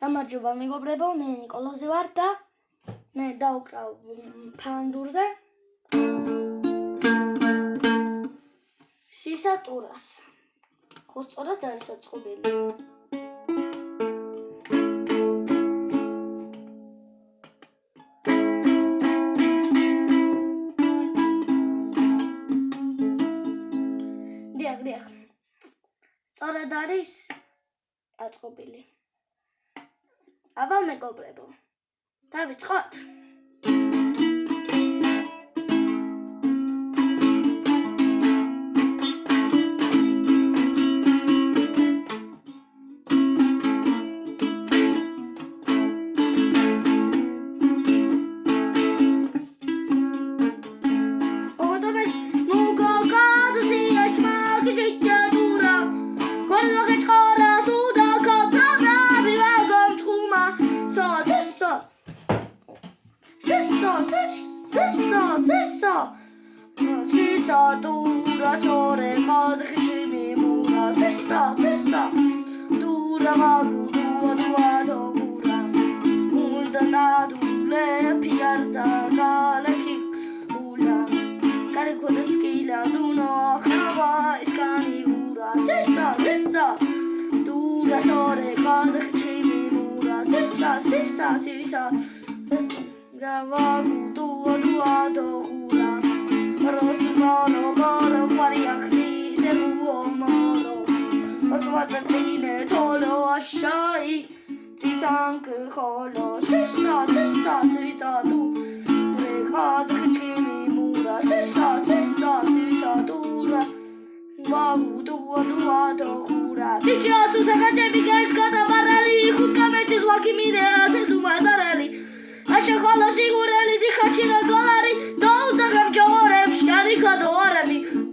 გამარჯობა მეგობრებო, მე ნიკოლოზი ვარ და მე დავკრავ ფანდურზე სისატურას. ხო სწორად არის აწყობილი. დიახ. სწორად არის აწყობილი. აბა მეგობრებო, დავიწყოთ. Sisa, sore, cose che ci mi mura. Sisa, dura vagu, dua, dura. Multa na dule, piarza, gale chi ula. Carico da schila, duno, cava, iscani ura. Sisa, dura, sore, cose che ci mi mura. Sisa, vagu, dua, dura. Rosmano, moro, pariakni, devuomoro. Oswatine, tolo, ashai, titank, holo. Sisa, du. Rekaza, kichimi, mura. Sisa, dura. Vagu, dua, hura. Tisha, sutaka, jemigash, kata, barali, hutka, meches, wakimine, atezu, mazarali. Asha, holo, sigureli, dikashina, dolari.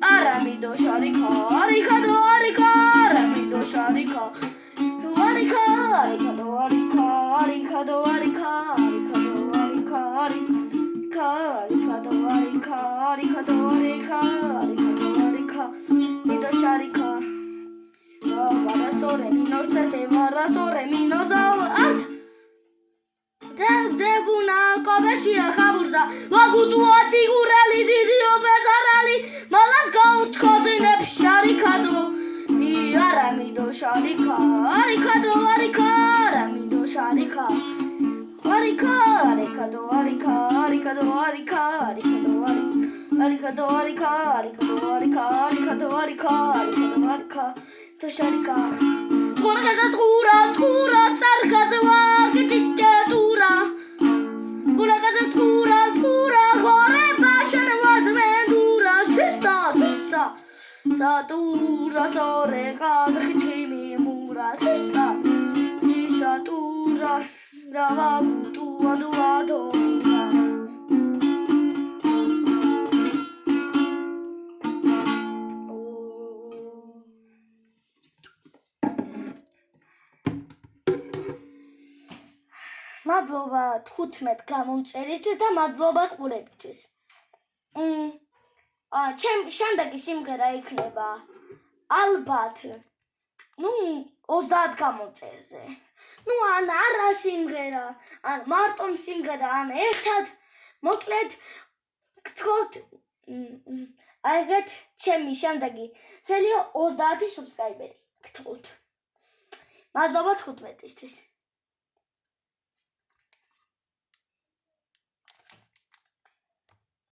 Arami do sharika, arika do arika, arami do sharika. Arika do arika, arika do arika, arika do arika, arika do arika, arika do arika, arika do arika. Nido sharika. Vara sore minos tete, vara sore minos at. Debuna kobeshia khaburza, vagutua sigurali didio bezarali. Malas gaut khodineb sharikado, aramido sharika, arikado, aramido sharika. Arikado, arikado, arikado, to sharika. Mona casa tura, sarkazwa, kichite tura. Mona casa tura, gore passion vadmendura. Sista, dura, sore, casa kichimi mura. Sisa, dura, ravagu, dua, dura. მადლობა 15 გამომწერისთვის და მადლობა ყურებისთვის. შემდეგი სიმღერა იქნება ალბათ 30 გამომწერზე. ან არა სიმღერა, ან მარტო სიმღერა, ან ერთად მოკლედ გთხოვთ აიღეთ ჩემი შემდეგი სერიო 30 subscriber-ი გთხოვთ. მადლობა 15-ისთვის.